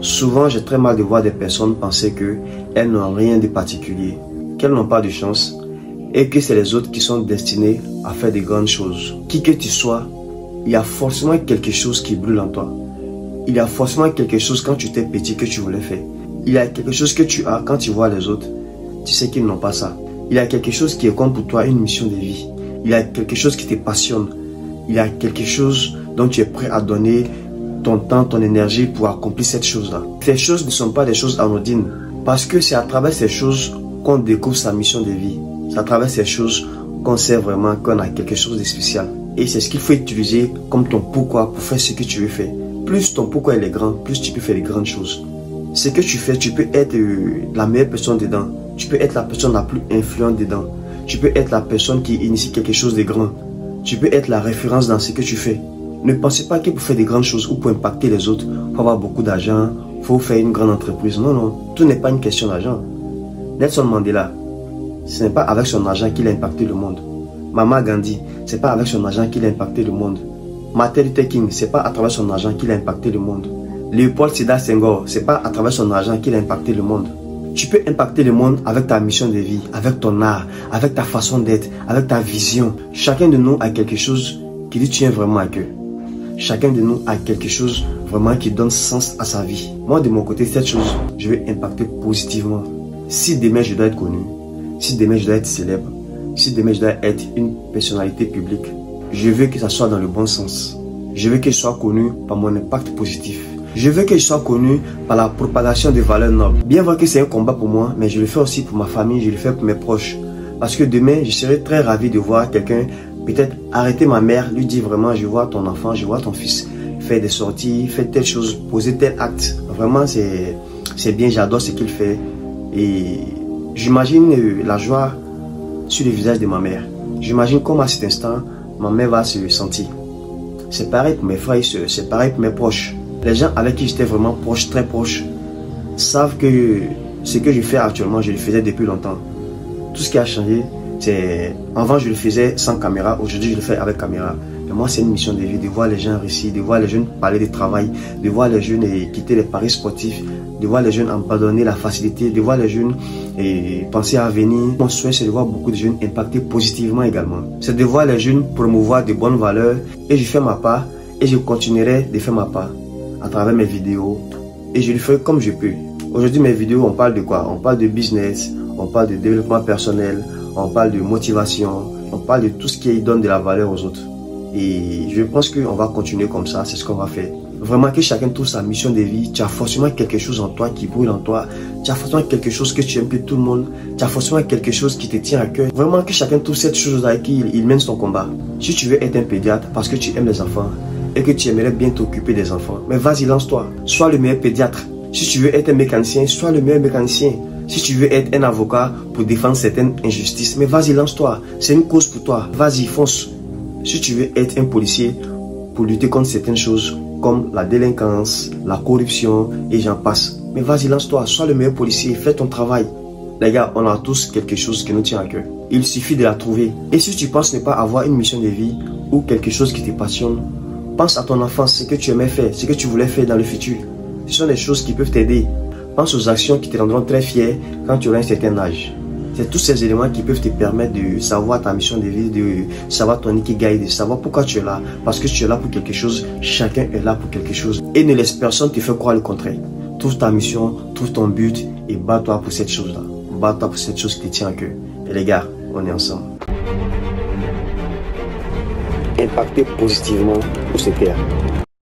Souvent, j'ai très mal de voir des personnes penser qu'elles n'ont rien de particulier, qu'elles n'ont pas de chance et que c'est les autres qui sont destinés à faire de grandes choses. Qui que tu sois, il y a forcément quelque chose qui brûle en toi. Il y a forcément quelque chose quand tu étais petit que tu voulais faire. Il y a quelque chose que tu as quand tu vois les autres. Tu sais qu'ils n'ont pas ça. Il y a quelque chose qui est comme pour toi une mission de vie. Il y a quelque chose qui te passionne. Il y a quelque chose dont tu es prêt à donner ton temps, ton énergie pour accomplir cette chose-là. Ces choses ne sont pas des choses anodines. Parce que c'est à travers ces choses qu'on découvre sa mission de vie. C'est à travers ces choses qu'on sait vraiment qu'on a quelque chose de spécial. Et c'est ce qu'il faut utiliser comme ton pourquoi pour faire ce que tu veux faire. Plus ton pourquoi il est grand, plus tu peux faire de grandes choses. Ce que tu fais, tu peux être la meilleure personne dedans. Tu peux être la personne la plus influente dedans. Tu peux être la personne qui initie quelque chose de grand. Tu peux être la référence dans ce que tu fais. Ne pensez pas que pour faire de grandes choses ou pour impacter les autres, il faut avoir beaucoup d'argent, il faut faire une grande entreprise. Non, non, tout n'est pas une question d'argent. Nelson Mandela, ce n'est pas avec son argent qu'il a impacté le monde. Mahatma Gandhi, ce n'est pas avec son argent qu'il a impacté le monde. Martin Luther King, ce n'est pas à travers son argent qu'il a impacté le monde. Léopold Sédar Senghor, ce n'est pas à travers son argent qu'il a impacté le monde. Tu peux impacter le monde avec ta mission de vie, avec ton art, avec ta façon d'être, avec ta vision. Chacun de nous a quelque chose qui lui tient vraiment à cœur. Chacun de nous a quelque chose vraiment qui donne sens à sa vie. Moi, de mon côté, cette chose, je vais impacter positivement. Si demain je dois être connu, si demain je dois être célèbre, si demain je dois être une personnalité publique, je veux que ça soit dans le bon sens. Je veux que je sois connu par mon impact positif. Je veux que je sois connu par la propagation des valeurs nobles. Bien vrai que c'est un combat pour moi, mais je le fais aussi pour ma famille, je le fais pour mes proches. Parce que demain, je serai très ravi de voir quelqu'un peut-être arrêter ma mère, lui dire vraiment, je vois ton enfant, je vois ton fils faire des sorties, faire telle chose, poser tel acte. Vraiment, c'est bien, j'adore ce qu'il fait. Et j'imagine la joie sur le visage de ma mère. J'imagine comment à cet instant, ma mère va se sentir. C'est pareil pour mes frères et sœurs, c'est pareil pour mes proches. Les gens avec qui j'étais vraiment proche, très proche, savent que ce que je fais actuellement, je le faisais depuis longtemps. Tout ce qui a changé, c'est... Avant, je le faisais sans caméra, aujourd'hui, je le fais avec caméra. Mais moi, c'est une mission de vie, de voir les gens réussir, de voir les jeunes parler de travail, de voir les jeunes quitter les paris sportifs, de voir les jeunes abandonner la facilité, de voir les jeunes penser à venir. Mon souhait, c'est de voir beaucoup de jeunes impactés positivement également. C'est de voir les jeunes promouvoir de bonnes valeurs et je fais ma part et je continuerai de faire ma part à travers mes vidéos et je le ferai comme je peux. Aujourd'hui, mes vidéos, on parle de quoi? On parle de business, on parle de développement personnel, on parle de motivation, on parle de tout ce qui donne de la valeur aux autres. Et je pense qu'on va continuer comme ça, c'est ce qu'on va faire. Vraiment que chacun trouve sa mission de vie, tu as forcément quelque chose en toi qui brûle en toi, tu as forcément quelque chose que tu aimes que tout le monde, tu as forcément quelque chose qui te tient à cœur. Vraiment que chacun trouve cette chose avec qui il mène son combat. Si tu veux être un pédiatre parce que tu aimes les enfants et que tu aimerais bien t'occuper des enfants, mais vas-y, lance-toi, sois le meilleur pédiatre. Si tu veux être un mécanicien, sois le meilleur mécanicien. Si tu veux être un avocat pour défendre certaines injustices, mais vas-y, lance-toi. C'est une cause pour toi. Vas-y, fonce. Si tu veux être un policier pour lutter contre certaines choses comme la délinquance, la corruption et j'en passe, mais vas-y, lance-toi. Sois le meilleur policier. Fais ton travail. Les gars, on a tous quelque chose qui nous tient à cœur. Il suffit de la trouver. Et si tu penses ne pas avoir une mission de vie ou quelque chose qui te passionne, pense à ton enfance, ce que tu aimais faire, ce que tu voulais faire dans le futur. Ce sont des choses qui peuvent t'aider. Pense aux actions qui te rendront très fier quand tu auras un certain âge. C'est tous ces éléments qui peuvent te permettre de savoir ta mission de vie, de savoir ton ikigai, de savoir pourquoi tu es là. Parce que tu es là pour quelque chose, chacun est là pour quelque chose. Et ne laisse personne te faire croire le contraire. Trouve ta mission, trouve ton but et bats-toi pour cette chose-là. Bats-toi pour cette chose qui te tient à cœur. Et les gars, on est ensemble. Impacter positivement pour cette terre.